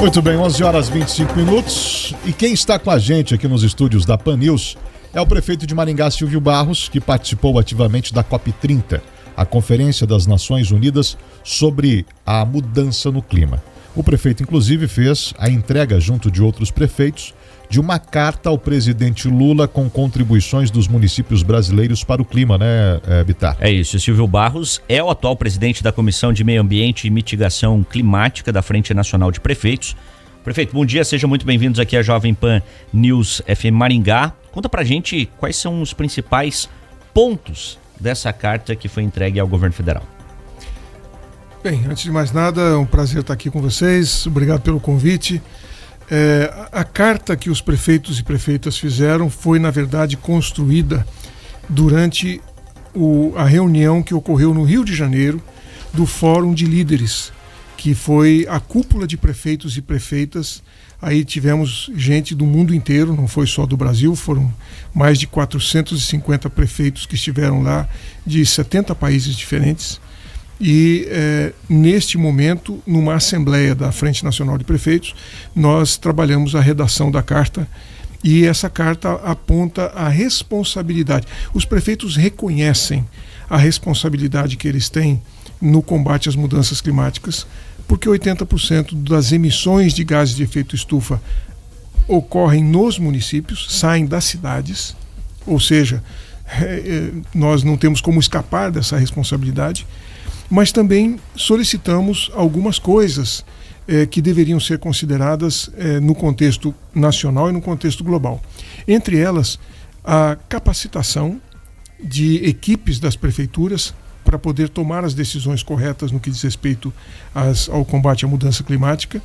Muito bem, 11 horas 25 minutos. E quem está com a gente aqui nos estúdios da Pan News é o prefeito de Maringá, Silvio Barros, que participou ativamente da COP30, a Conferência das Nações Unidas sobre a mudança no clima. O prefeito, inclusive, fez a entrega, junto de outros prefeitos, de uma carta ao presidente Lula com contribuições dos municípios brasileiros para o clima, né, Bitar? É isso, Silvio Barros é o atual presidente da Comissão de Meio Ambiente e Mitigação Climática da Frente Nacional de Prefeitos. Prefeito, bom dia, sejam muito bem-vindos aqui à Jovem Pan News FM Maringá. Conta pra gente quais são os principais pontos dessa carta que foi entregue ao governo federal. Bem, antes de mais nada, é um prazer estar aqui com vocês, obrigado pelo convite. A carta que os prefeitos e prefeitas fizeram foi, na verdade, construída durante a reunião que ocorreu no Rio de Janeiro do Fórum de Líderes, que foi a cúpula de prefeitos e prefeitas. Aí tivemos gente do mundo inteiro, não foi só do Brasil, foram mais de 450 prefeitos que estiveram lá, de 70 países diferentes. E neste momento, numa assembleia da Frente Nacional de Prefeitos, nós trabalhamos a redação da carta, e essa carta aponta a responsabilidade. Os prefeitos reconhecem a responsabilidade que eles têm no combate às mudanças climáticas, porque 80% das emissões de gases de efeito estufa ocorrem nos municípios, saem das cidades, ou seja, nós não temos como escapar dessa responsabilidade. Mas também solicitamos algumas coisas que deveriam ser consideradas no contexto nacional e no contexto global. Entre elas, a capacitação de equipes das prefeituras para poder tomar as decisões corretas no que diz respeito ao combate à mudança climática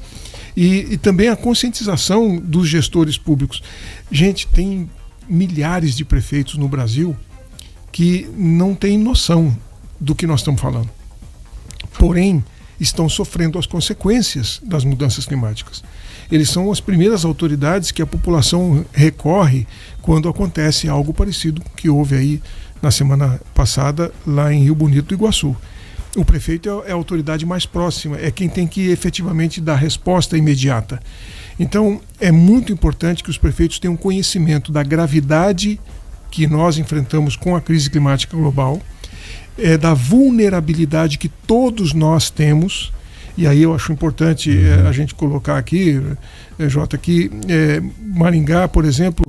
e também a conscientização dos gestores públicos. Gente, tem milhares de prefeitos no Brasil que não têm noção do que nós estamos falando. Porém, estão sofrendo as consequências das mudanças climáticas. Eles são as primeiras autoridades que a população recorre quando acontece algo parecido com o que houve aí na semana passada lá em Rio Bonito do Iguaçu. O prefeito é a autoridade mais próxima, é quem tem que efetivamente dar resposta imediata. Então, é muito importante que os prefeitos tenham conhecimento da gravidade que nós enfrentamos com a crise climática global, da vulnerabilidade que todos nós temos, e aí eu acho importante a gente colocar aqui, Jota, que Maringá, por exemplo,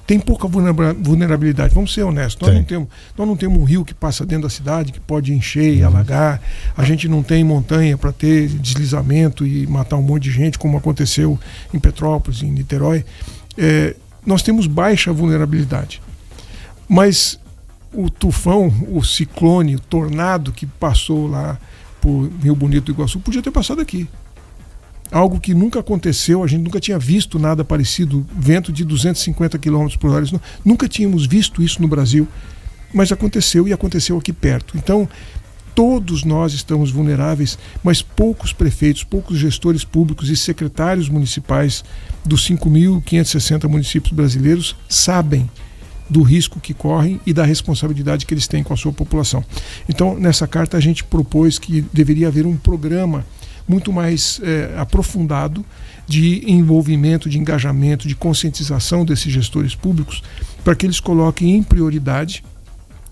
tem pouca vulnerabilidade. Vamos ser honestos, nós não temos um rio que passa dentro da cidade, que pode encher e alagar, a gente não tem montanha para ter deslizamento e matar um monte de gente, como aconteceu em Petrópolis, em Niterói. Nós temos baixa vulnerabilidade, mas o tufão, o ciclone, o tornado que passou lá por Rio Bonito do Iguaçu podia ter passado aqui. Algo que nunca aconteceu, a gente nunca tinha visto nada parecido, vento de 250 km por hora. Nunca tínhamos visto isso no Brasil, mas aconteceu, e aconteceu aqui perto. Então, todos nós estamos vulneráveis, mas poucos prefeitos, poucos gestores públicos e secretários municipais dos 5.560 municípios brasileiros sabem do risco que correm e da responsabilidade que eles têm com a sua população. Então, nessa carta a gente propôs que deveria haver um programa muito mais aprofundado de envolvimento, de engajamento, de conscientização desses gestores públicos, para que eles coloquem em prioridade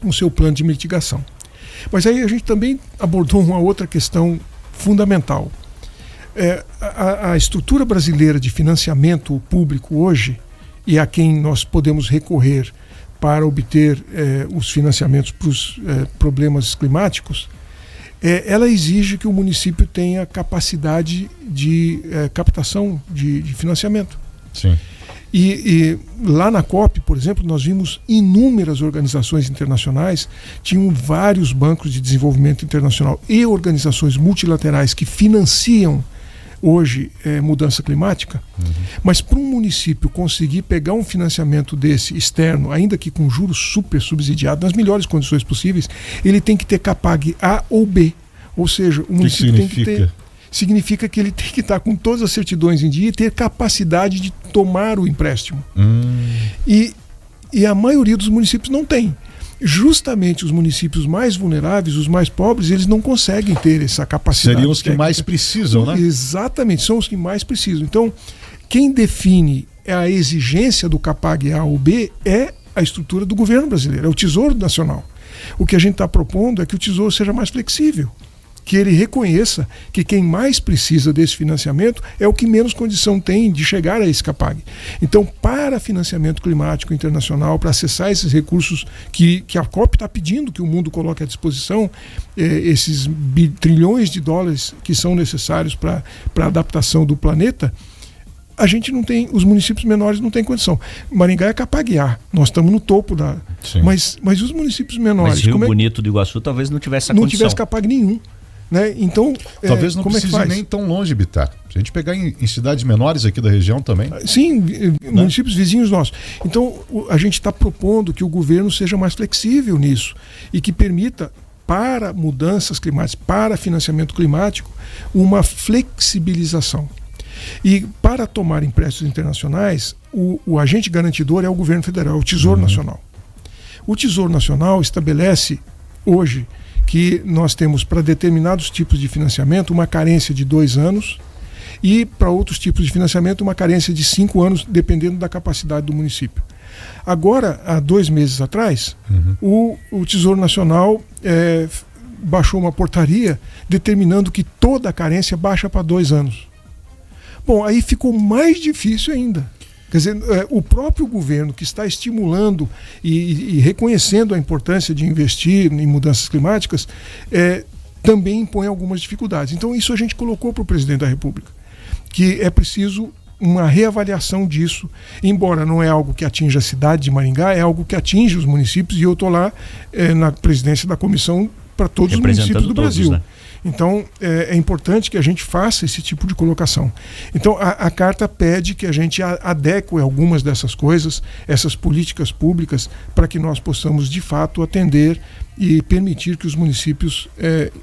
o seu plano de mitigação. Mas aí a gente também abordou uma outra questão fundamental. A estrutura brasileira de financiamento público hoje, e a quem nós podemos recorrer para obter os financiamentos para os problemas climáticos, ela exige que o município tenha capacidade de captação de financiamento. Sim. E lá na COP, por exemplo, nós vimos inúmeras organizações internacionais, tinham vários bancos de desenvolvimento internacional e organizações multilaterais que financiam hoje mudança climática, mas para um município conseguir pegar um financiamento desse externo, ainda que com juros super subsidiados, nas melhores condições possíveis, ele tem que ter Capag A ou B, ou seja, o município tem que ter... Significa que ele tem que estar com todas as certidões em dia e ter capacidade de tomar o empréstimo. E a maioria dos municípios não tem. justamente os municípios mais vulneráveis, os mais pobres, eles não conseguem ter essa capacidade. Seriam os que mais precisam, né? Exatamente, são os que mais precisam. Então, quem define a exigência do Capag A ou B é a estrutura do governo brasileiro, é o Tesouro Nacional. O que a gente está propondo é que o Tesouro seja mais flexível, que ele reconheça que quem mais precisa desse financiamento é o que menos condição tem de chegar a esse Capag. Então, para financiamento climático internacional, para acessar esses recursos que a COP está pedindo que o mundo coloque à disposição, esses trilhões de dólares que são necessários para a adaptação do planeta, a gente não tem, os municípios menores não têm condição. Maringá é Capag A, nós estamos no topo da... Mas os municípios menores... Mas Rio Bonito do Iguaçu talvez não tivesse essa condição. Não tivesse Capag nenhum. Né? Então, talvez não precise nem tão longe, Bittar. Se a gente pegar em cidades menores aqui da região também. Sim, municípios vizinhos nossos. Então, a gente está propondo que o governo seja mais flexível nisso e que permita, para mudanças climáticas, para financiamento climático, uma flexibilização. E para tomar empréstimos internacionais, o agente garantidor é o governo federal, o Tesouro Nacional. O Tesouro Nacional estabelece hoje que nós temos para determinados tipos de financiamento uma carência de 2 anos e para outros tipos de financiamento uma carência de 5 anos, dependendo da capacidade do município. Agora, há 2 meses atrás, o Tesouro Nacional baixou uma portaria determinando que toda a carência baixa para 2 anos. Bom, aí ficou mais difícil ainda. Quer dizer, o próprio governo que está estimulando e reconhecendo a importância de investir em mudanças climáticas também impõe algumas dificuldades. Então isso a gente colocou para o presidente da República, que é preciso uma reavaliação disso, embora não é algo que atinja a cidade de Maringá, é algo que atinge os municípios e eu estou lá na presidência da comissão para todos os municípios do Brasil. Né? Então, é importante que a gente faça esse tipo de colocação. Então, a carta pede que a gente adeque algumas dessas coisas, essas políticas públicas, para que nós possamos, de fato, atender e permitir que os municípios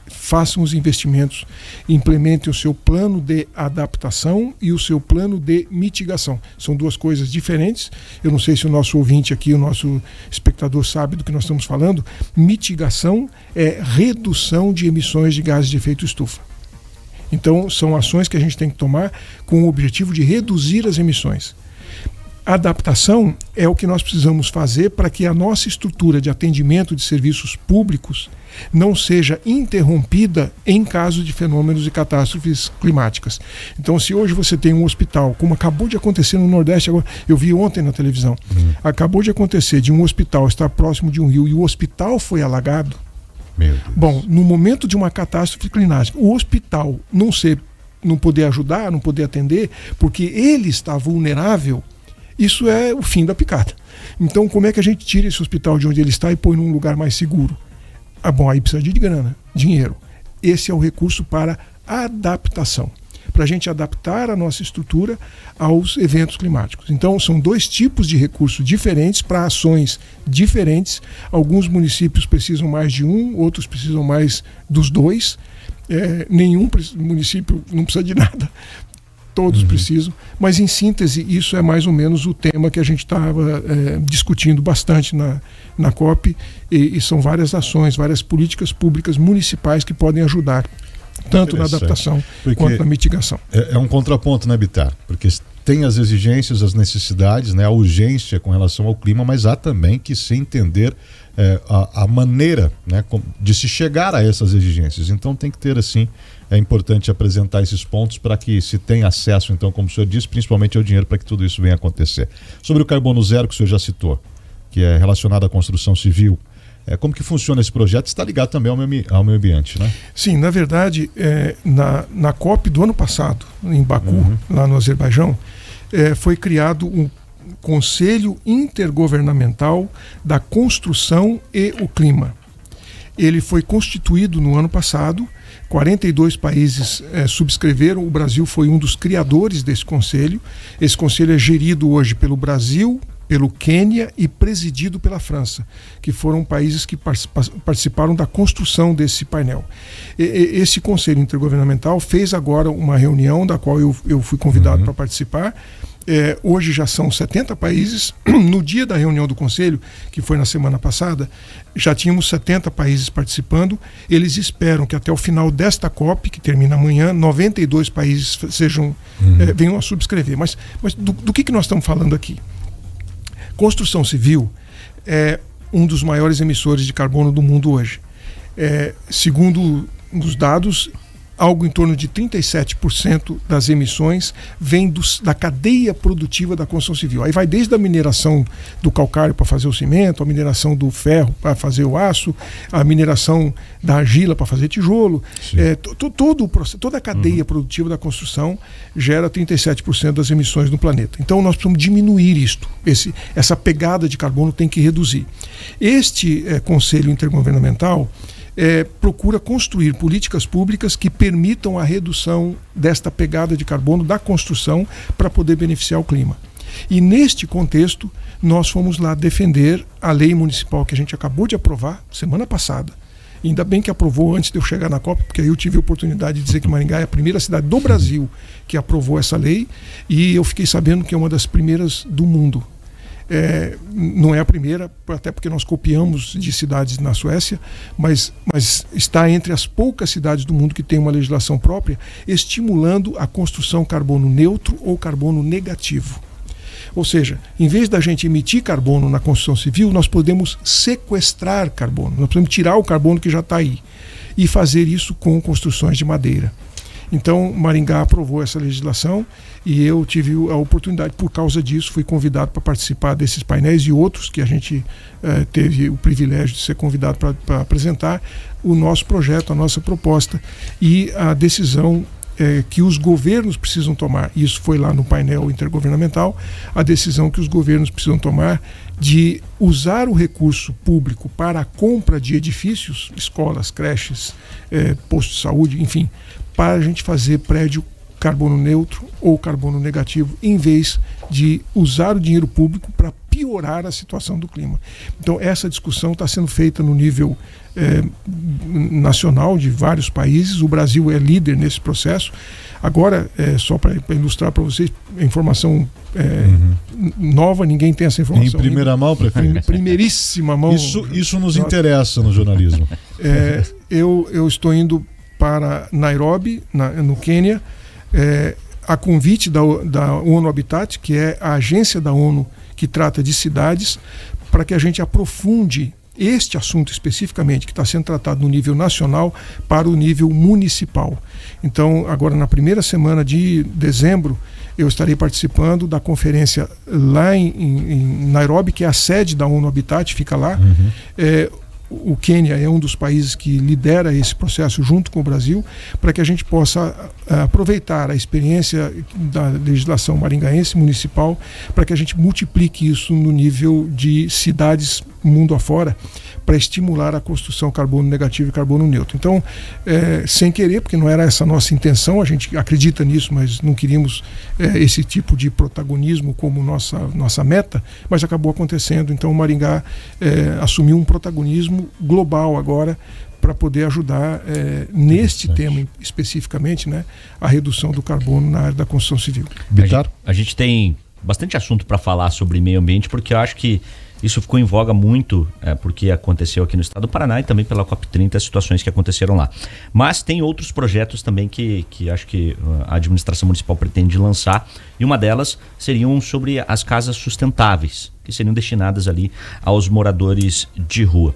façam os investimentos, implementem o seu plano de adaptação e o seu plano de mitigação. São 2 coisas diferentes. Eu não sei se o nosso ouvinte aqui, o nosso espectador sabe do que nós estamos falando. Mitigação é redução de emissões de gases de efeito estufa. Então, são ações que a gente tem que tomar com o objetivo de reduzir as emissões. Adaptação é o que nós precisamos fazer para que a nossa estrutura de atendimento de serviços públicos não seja interrompida em caso de fenômenos e catástrofes climáticas. Então, se hoje você tem um hospital, como acabou de acontecer no Nordeste, agora, eu vi ontem na televisão, acabou de acontecer de um hospital estar próximo de um rio e o hospital foi alagado. Bom, no momento de uma catástrofe climática, o hospital não poder ajudar, não poder atender, porque ele está vulnerável, isso é o fim da picada. Então, como é que a gente tira esse hospital de onde ele está e põe num lugar mais seguro? Bom, aí precisa de grana, dinheiro. Esse é o recurso para adaptação, para a gente adaptar a nossa estrutura aos eventos climáticos. Então, são 2 tipos de recursos diferentes para ações diferentes. Alguns municípios precisam mais de um, outros precisam mais dos 2. Nenhum município não precisa de nada. Todos precisam, mas em síntese isso é mais ou menos o tema que a gente estava discutindo bastante na COP e são várias ações, várias políticas públicas municipais que podem ajudar tanto na adaptação quanto na mitigação. É um contraponto, né, Bittar? Porque tem as exigências, as necessidades, né, a urgência com relação ao clima, mas há também que se entender a maneira, né, de se chegar a essas exigências. Então tem que ter, assim, é importante apresentar esses pontos para que se tenha acesso, então, como o senhor disse, principalmente ao dinheiro para que tudo isso venha a acontecer. Sobre o carbono zero que o senhor já citou, que é relacionado à construção civil, como que funciona esse projeto? Está ligado também ao meio ambiente, né? Sim, na verdade, na COP do ano passado, em Baku, lá no Azerbaijão, foi criado um Conselho Intergovernamental da Construção e o Clima. Ele foi constituído no ano passado, 42 países subscreveram, o Brasil foi um dos criadores desse conselho. Esse conselho é gerido hoje pelo Brasil, pelo Quênia e presidido pela França, que foram países que participaram da construção desse painel. Esse Conselho Intergovernamental fez agora uma reunião da qual eu fui convidado para participar, Hoje já são 70 países. No dia da reunião do Conselho, que foi na semana passada, já tínhamos 70 países participando. Eles esperam que até o final desta COP, que termina amanhã, 92 países venham a subscrever. Mas do que nós estamos falando aqui? Construção civil é um dos maiores emissores de carbono do mundo hoje. Segundo os dados, algo em torno de 37% das emissões vem da cadeia produtiva da construção civil. Aí vai desde a mineração do calcário para fazer o cimento, a mineração do ferro para fazer o aço, a mineração da argila para fazer tijolo. Toda a cadeia produtiva da construção gera 37% das emissões no planeta. Então nós precisamos diminuir isto. Essa pegada de carbono tem que reduzir. Este Conselho Intergovernamental procura construir políticas públicas que permitam a redução desta pegada de carbono da construção para poder beneficiar o clima. E neste contexto, nós fomos lá defender a lei municipal que a gente acabou de aprovar semana passada. Ainda bem que aprovou antes de eu chegar na COP, porque aí eu tive a oportunidade de dizer que Maringá é a primeira cidade do Brasil que aprovou essa lei, e eu fiquei sabendo que é uma das primeiras do mundo. Não é a primeira, até porque nós copiamos de cidades na Suécia, mas está entre as poucas cidades do mundo que tem uma legislação própria, estimulando a construção carbono neutro ou carbono negativo. Ou seja, em vez da gente emitir carbono na construção civil, nós podemos sequestrar carbono, nós podemos tirar o carbono que já está aí e fazer isso com construções de madeira. Então, Maringá aprovou essa legislação e eu tive a oportunidade, por causa disso, fui convidado para participar desses painéis e outros que a gente teve o privilégio de ser convidado para apresentar o nosso projeto, a nossa proposta e a decisão que os governos precisam tomar. Isso foi lá no painel intergovernamental, a decisão que os governos precisam tomar de usar o recurso público para a compra de edifícios, escolas, creches, postos de saúde, enfim, para a gente fazer prédio carbono neutro ou carbono negativo, em vez de usar o dinheiro público para piorar a situação do clima. Então essa discussão está sendo feita no nível nacional de vários países. O Brasil é líder nesse processo. Agora, só para ilustrar para vocês, informação nova, ninguém tem essa informação. Em primeira mão, prefeito? Em primeiríssima mão. Isso nos interessa no jornalismo. Eu estou indo para Nairobi, no Quênia, a convite da ONU Habitat, que é a agência da ONU que trata de cidades, para que a gente aprofunde este assunto especificamente, que está sendo tratado no nível nacional, para o nível municipal. Então, agora na primeira semana de dezembro, eu estarei participando da conferência lá em Nairobi, que é a sede da ONU Habitat, fica lá. O Quênia é um dos países que lidera esse processo junto com o Brasil, para que a gente possa aproveitar a experiência da legislação maringaense municipal, para que a gente multiplique isso no nível de cidades mundo afora, para estimular a construção carbono negativo e carbono neutro. Então, sem querer, porque não era essa a nossa intenção, a gente acredita nisso, mas não queríamos esse tipo de protagonismo como nossa meta, mas acabou acontecendo. Então, o Maringá assumiu um protagonismo global agora para poder ajudar neste tema especificamente, né, a redução do carbono na área da construção civil. A gente tem bastante assunto para falar sobre meio ambiente, porque eu acho que isso ficou em voga muito porque aconteceu aqui no estado do Paraná e também pela COP30, as situações que aconteceram lá. Mas tem outros projetos também que acho que a administração municipal pretende lançar, e uma delas seriam sobre as casas sustentáveis, que seriam destinadas ali aos moradores de rua.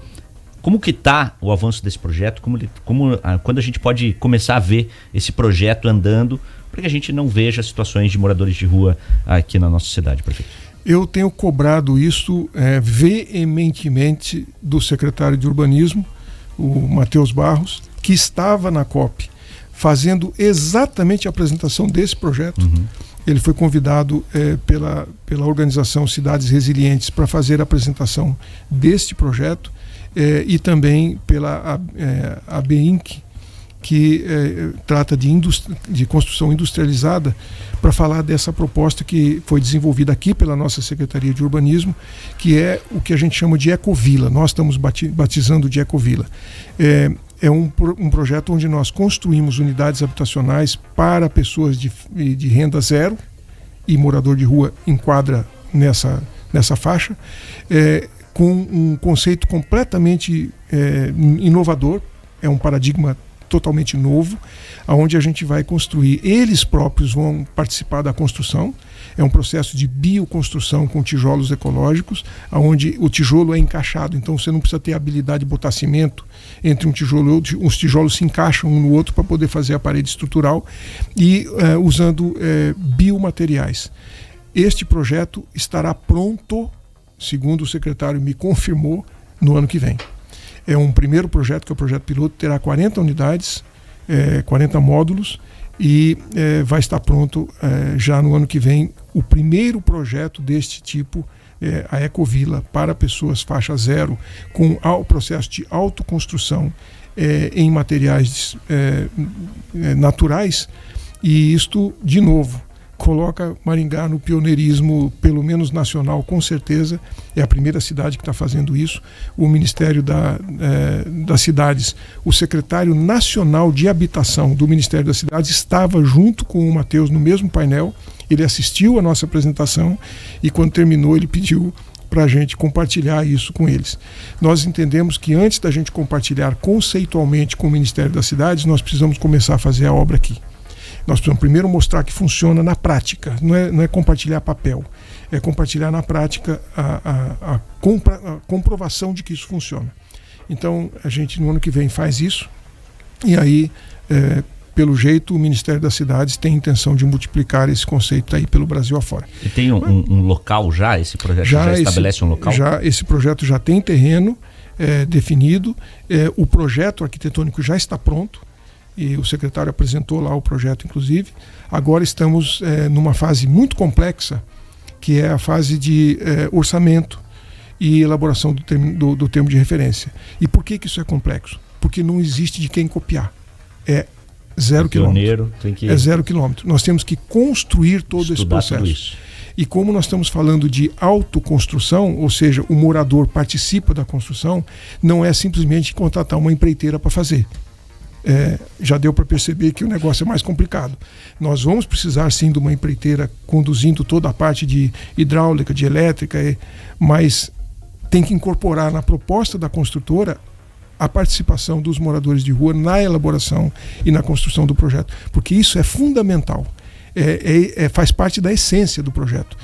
Como que está o avanço desse projeto? Quando a gente pode começar a ver esse projeto andando, para que a gente não veja situações de moradores de rua aqui na nossa cidade, prefeito? Eu tenho cobrado isso veementemente do secretário de Urbanismo, o Matheus Barros, que estava na COP fazendo exatamente a apresentação desse projeto. Ele foi convidado pela organização Cidades Resilientes para fazer a apresentação deste projeto e também pela ABINC, que trata de construção industrializada, para falar dessa proposta que foi desenvolvida aqui pela nossa Secretaria de Urbanismo, que é o que a gente chama de Ecovila. Nós estamos batizando de Ecovila. É um projeto onde nós construímos unidades habitacionais para pessoas de renda zero, e morador de rua enquadra nessa faixa, com um conceito completamente inovador, é um paradigma totalmente novo, onde a gente vai construir, eles próprios vão participar da construção. É um processo de bioconstrução com tijolos ecológicos, onde o tijolo é encaixado, então você não precisa ter habilidade de botar cimento entre um tijolo e outro, os tijolos se encaixam um no outro para poder fazer a parede estrutural e usando biomateriais. Este projeto estará pronto, segundo o secretário me confirmou, no ano que vem. É um primeiro projeto, que é o projeto piloto, terá 40 unidades, 40 módulos, e vai estar pronto já no ano que vem o primeiro projeto deste tipo, a Ecovila, para pessoas faixa zero, com o processo de autoconstrução em materiais naturais, e isto, de novo, coloca Maringá no pioneirismo, pelo menos nacional, com certeza. É a primeira cidade que está fazendo isso. O Ministério das Cidades, o secretário nacional de habitação do Ministério das Cidades estava junto com o Matheus no mesmo painel. Ele assistiu a nossa apresentação e, quando terminou, ele pediu para a gente compartilhar isso com eles. Nós entendemos que antes da gente compartilhar conceitualmente com o Ministério das Cidades, nós precisamos começar a fazer a obra aqui. Nós precisamos primeiro mostrar que funciona na prática, não é compartilhar papel, é compartilhar na prática a comprovação de que isso funciona. Então, a gente no ano que vem faz isso, e aí, pelo jeito, o Ministério das Cidades tem a intenção de multiplicar esse conceito aí pelo Brasil afora. E tem um local já? Esse projeto já estabelece um local? Esse projeto já tem terreno definido, o projeto arquitetônico já está pronto, e o secretário apresentou lá o projeto, inclusive. Agora estamos numa fase muito complexa, que é a fase de orçamento e elaboração do termo de referência. E por que isso é complexo? Porque não existe de quem copiar. É 0 quilômetro. É 0 quilômetro. Nós temos que construir todo esse processo. E como nós estamos falando de autoconstrução, ou seja, o morador participa da construção, não é simplesmente contratar uma empreiteira para fazer. Já deu para perceber que o negócio é mais complicado. Nós vamos precisar sim de uma empreiteira conduzindo toda a parte de hidráulica, de elétrica, mas tem que incorporar na proposta da construtora a participação dos moradores de rua na elaboração e na construção do projeto, porque isso é fundamental. Faz parte da essência do projeto.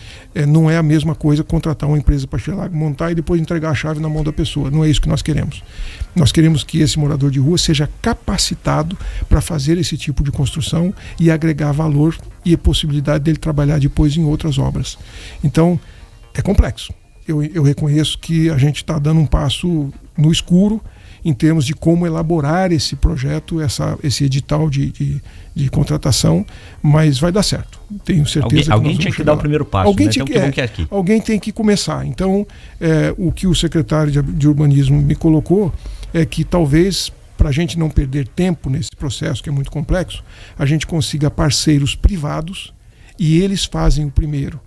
Não é a mesma coisa contratar uma empresa para chegar lá, montar e depois entregar a chave na mão da pessoa. Não é isso que nós queremos. Nós queremos que esse morador de rua seja capacitado para fazer esse tipo de construção e agregar valor e a possibilidade dele trabalhar depois em outras obras. Então, é complexo. Eu reconheço que a gente está dando um passo no escuro em termos de como elaborar esse projeto, esse edital de contratação, mas vai dar certo. Tenho certeza. Alguém tinha que dar o primeiro passo. Alguém tem que começar. Então, o que o secretário de Urbanismo me colocou é que talvez, para a gente não perder tempo nesse processo, que é muito complexo, a gente consiga parceiros privados e eles fazem o primeiro.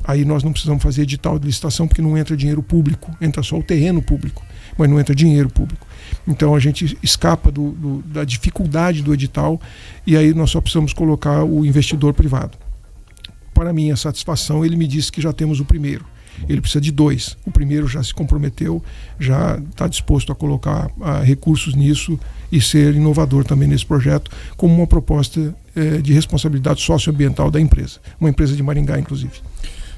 Aí nós não precisamos fazer edital de licitação, porque não entra dinheiro público, entra só o terreno público, mas não entra dinheiro público. Então a gente escapa da dificuldade do edital, e aí nós só precisamos colocar o investidor privado. Para minha satisfação, ele me disse que já temos o primeiro. Ele precisa de 2. O primeiro já se comprometeu, já está disposto a colocar recursos nisso e ser inovador também nesse projeto, como uma proposta de responsabilidade socioambiental da empresa. Uma empresa de Maringá, inclusive.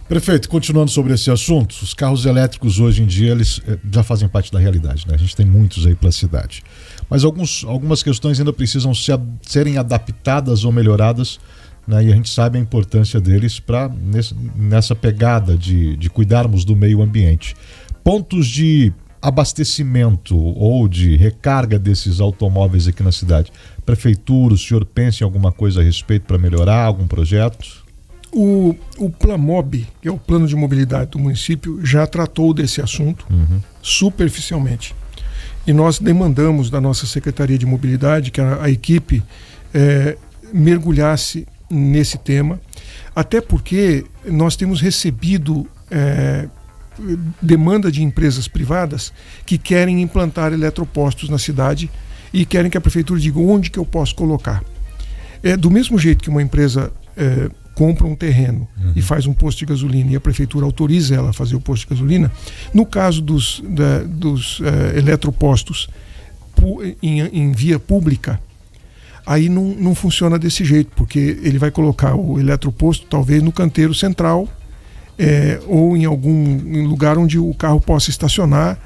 Prefeito, continuando sobre esse assunto, os carros elétricos hoje em dia eles já fazem parte da realidade, né? A gente tem muitos aí pela cidade. Mas algumas questões ainda precisam serem adaptadas ou melhoradas, né? E a gente sabe a importância deles nessa pegada de cuidarmos do meio ambiente. Pontos de abastecimento ou de recarga desses automóveis aqui na cidade. Prefeitura, o senhor pensa em alguma coisa a respeito para melhorar, algum projeto? O Plamob, que é o Plano de Mobilidade do município, já tratou desse assunto superficialmente. E nós demandamos da nossa Secretaria de Mobilidade que a equipe mergulhasse nesse tema, até porque nós temos recebido demanda de empresas privadas que querem implantar eletropostos na cidade e querem que a prefeitura diga onde que eu posso colocar. Do mesmo jeito que uma empresa compra um terreno e faz um posto de gasolina e a prefeitura autoriza ela a fazer o posto de gasolina, no caso dos eletropostos em via pública, aí não funciona desse jeito, porque ele vai colocar o eletroposto talvez no canteiro central, ou em algum lugar onde o carro possa estacionar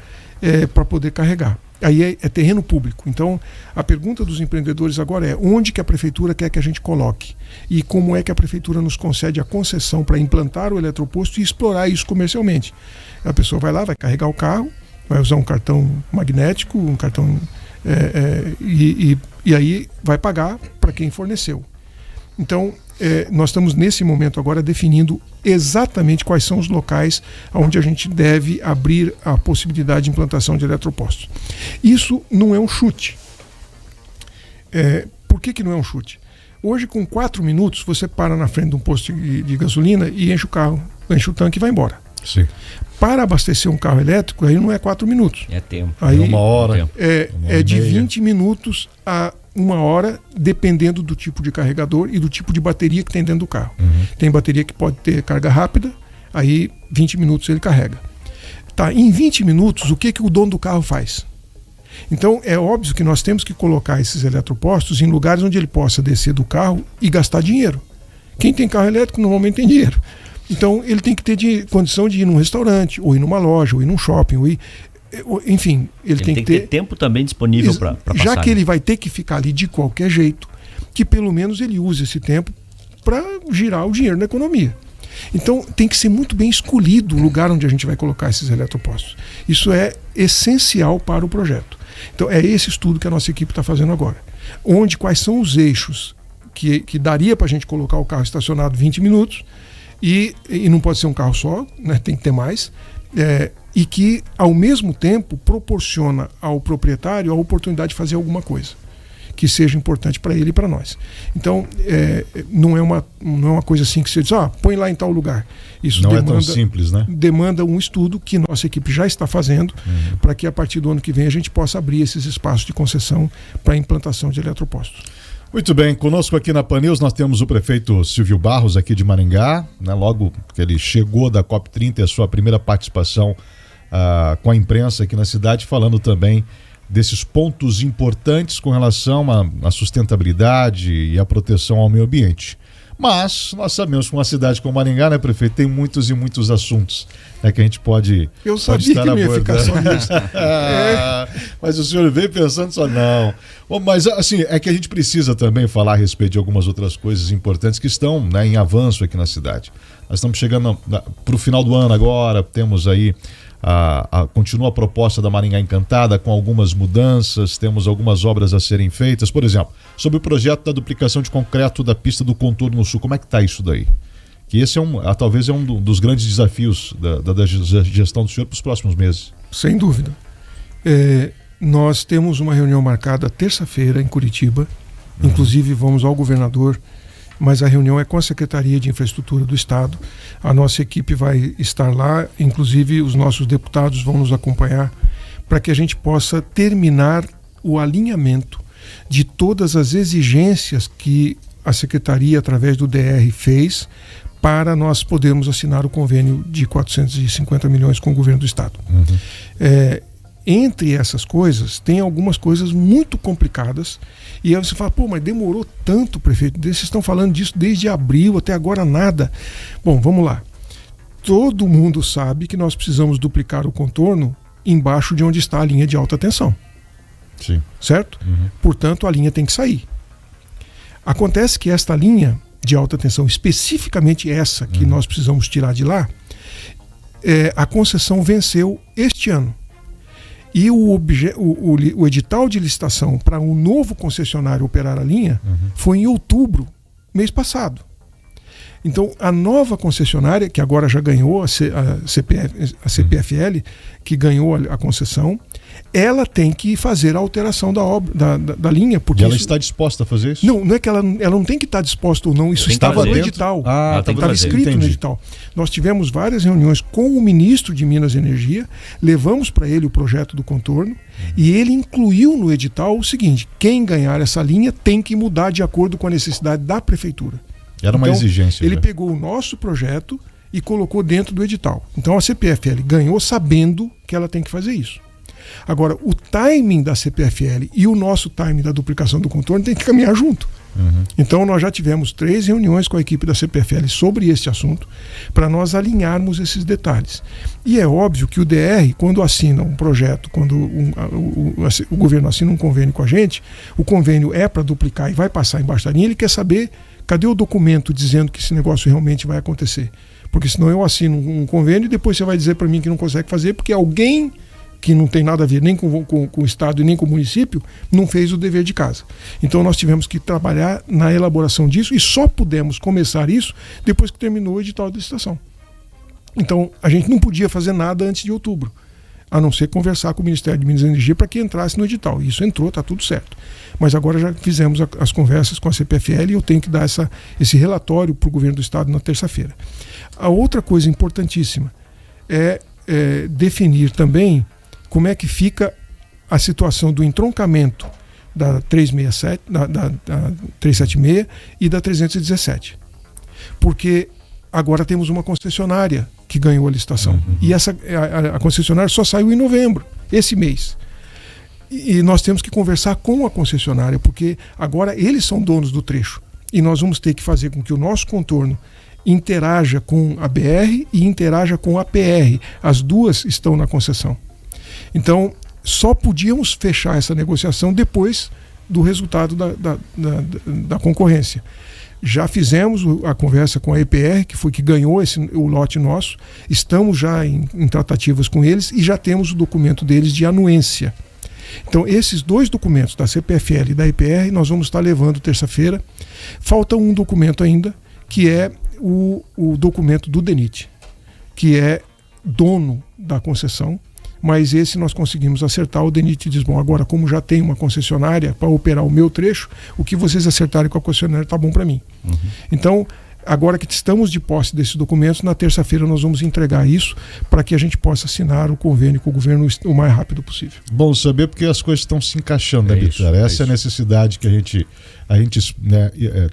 para poder carregar. Aí é terreno público. Então, a pergunta dos empreendedores agora é: onde que a prefeitura quer que a gente coloque? E como é que a prefeitura nos concede a concessão para implantar o eletroposto e explorar isso comercialmente? A pessoa vai lá, vai carregar o carro, vai usar um cartão magnético, um cartão e aí vai pagar para quem forneceu. Então, nós estamos nesse momento agora definindo exatamente quais são os locais onde a gente deve abrir a possibilidade de implantação de eletropostos. Isso não é um chute. Por que não é um chute? Hoje, com 4 minutos, você para na frente de um posto de gasolina e enche o carro, enche o tanque e vai embora. Sim. Para abastecer um carro elétrico, aí não é 4 minutos. É tempo. Aí, uma hora. É de 20 minutos a 1 hora, dependendo do tipo de carregador e do tipo de bateria que tem dentro do carro. Tem bateria que pode ter carga rápida, aí 20 minutos ele carrega. Tá, em 20 minutos, o que o dono do carro faz? Então, é óbvio que nós temos que colocar esses eletropostos em lugares onde ele possa descer do carro e gastar dinheiro. Quem tem carro elétrico normalmente tem dinheiro. Então, ele tem que ter condição de ir num restaurante, ou ir numa loja, ou ir num shopping, enfim, ele tem que ter tempo também disponível para passar. Já que ele vai ter que ficar ali de qualquer jeito, que pelo menos ele use esse tempo para girar o dinheiro na economia. Então tem que ser muito bem escolhido o lugar onde a gente vai colocar esses eletropostos. Isso é essencial para o projeto. Então é esse estudo que a nossa equipe está fazendo agora. Quais são os eixos que daria para a gente colocar o carro estacionado 20 minutos e não pode ser um carro só, né, tem que ter mais, e que ao mesmo tempo proporciona ao proprietário a oportunidade de fazer alguma coisa que seja importante para ele e para nós. Então, não é uma coisa assim que você diz, põe lá em tal lugar. Isso não é tão simples, né? Demanda um estudo que nossa equipe já está fazendo para que a partir do ano que vem a gente possa abrir esses espaços de concessão para a implantação de eletropostos. Muito bem, conosco aqui na Pan News nós temos o prefeito Silvio Barros aqui de Maringá, né? Logo que ele chegou da COP30, a sua primeira participação com a imprensa aqui na cidade, falando também desses pontos importantes com relação à sustentabilidade e à proteção ao meio ambiente. Mas nós sabemos que uma cidade como Maringá, né, prefeito, tem muitos e muitos assuntos, né, que a gente pode estar abordando. Mas o senhor veio pensando só, não. Mas assim, é que a gente precisa também falar a respeito de algumas outras coisas importantes que estão, né, em avanço aqui na cidade. Nós estamos chegando para o final do ano agora, temos aí continua a proposta da Maringá Encantada com algumas mudanças, temos algumas obras a serem feitas. Por exemplo, sobre o projeto da duplicação de concreto da pista do Contorno Sul, como é que está isso daí? Que esse talvez é um dos grandes desafios da gestão do senhor para os próximos meses. Sem dúvida. Nós temos uma reunião marcada terça-feira em Curitiba, inclusive vamos ao governador, mas a reunião é com a Secretaria de Infraestrutura do Estado. A nossa equipe vai estar lá, inclusive os nossos deputados vão nos acompanhar, para que a gente possa terminar o alinhamento de todas as exigências que a Secretaria, através do DR, fez para nós podermos assinar o convênio de 450 milhões com o governo do Estado. Entre essas coisas, tem algumas coisas muito complicadas. E aí você fala, mas demorou tanto, prefeito. Vocês estão falando disso desde abril, até agora nada. Bom, vamos lá. Todo mundo sabe que nós precisamos duplicar o contorno embaixo de onde está a linha de alta tensão. Sim. Certo? Portanto, a linha tem que sair. Acontece que esta linha de alta tensão, especificamente essa que nós precisamos tirar de lá, a concessão venceu este ano. E o edital de licitação para um novo concessionário operar a linha foi em outubro, mês passado. Então, a nova concessionária, que agora já ganhou, a CPFL, que ganhou a concessão, ela tem que fazer a alteração da linha. Porque e ela está disposta a fazer isso? Não é que ela não tem que estar disposta ou não, isso estava no edital. Estava escrito no edital. Nós tivemos várias reuniões com o ministro de Minas e Energia, levamos para ele o projeto do contorno, e ele incluiu no edital o seguinte: quem ganhar essa linha tem que mudar de acordo com a necessidade da prefeitura. Era uma exigência. Ele pegou o nosso projeto e colocou dentro do edital. Então a CPFL ganhou sabendo que ela tem que fazer isso. Agora, o timing da CPFL e o nosso timing da duplicação do contorno tem que caminhar junto. Então nós já tivemos 3 reuniões com a equipe da CPFL sobre esse assunto, para nós alinharmos esses detalhes. E é óbvio que o DR, quando assina um projeto, quando o governo assina um convênio com a gente, o convênio é para duplicar e vai passar embaixo da linha, ele quer saber cadê o documento dizendo que esse negócio realmente vai acontecer. Porque senão eu assino um convênio e depois você vai dizer para mim que não consegue fazer porque alguém que não tem nada a ver nem com o Estado e nem com o município, não fez o dever de casa. Então nós tivemos que trabalhar na elaboração disso e só pudemos começar isso depois que terminou o edital de licitação. Então a gente não podia fazer nada antes de outubro, a não ser conversar com o Ministério de Minas e Energia para que entrasse no edital. E isso entrou, está tudo certo. Mas agora já fizemos as conversas com a CPFL e eu tenho que dar esse relatório para o governo do Estado na terça-feira. A outra coisa importantíssima é definir também como é que fica a situação do entroncamento da 367, da 376 e da 317. Porque agora temos uma concessionária que ganhou a licitação. E a concessionária só saiu em novembro, esse mês. E nós temos que conversar com a concessionária, porque agora eles são donos do trecho. E nós vamos ter que fazer com que o nosso contorno interaja com a BR e interaja com a PR. As duas estão na concessão. Então, só podíamos fechar essa negociação depois do resultado da concorrência. Já fizemos a conversa com a EPR, que foi que ganhou o lote nosso, estamos já em tratativas com eles e já temos o documento deles de anuência. Então, esses 2 documentos, da CPFL e da EPR, nós vamos estar levando terça-feira. Falta um documento ainda, que é o documento do DENIT, que é dono da concessão, mas esse nós conseguimos acertar. O DENIT diz, bom, agora como já tem uma concessionária para operar o meu trecho, o que vocês acertarem com a concessionária está bom para mim. Então, agora que estamos de posse desses documentos, na terça-feira nós vamos entregar isso para que a gente possa assinar o convênio com o governo o mais rápido possível. Bom saber, porque as coisas estão se encaixando, né, Bittar? Essa é a necessidade que a gente né,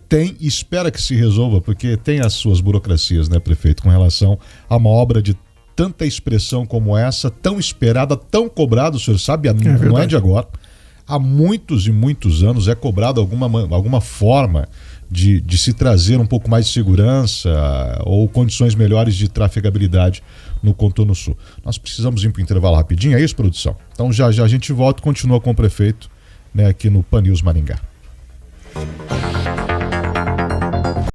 tem e espera que se resolva, porque tem as suas burocracias, né, prefeito, com relação a uma obra de tanta expressão como essa, tão esperada, tão cobrada, o senhor sabe, não é de agora. Há muitos e muitos anos é cobrado alguma forma de se trazer um pouco mais de segurança ou condições melhores de trafegabilidade no contorno sul. Nós precisamos ir para o intervalo rapidinho, é isso, produção? Então já a gente volta e continua com o prefeito, né, aqui no Pan News Maringá.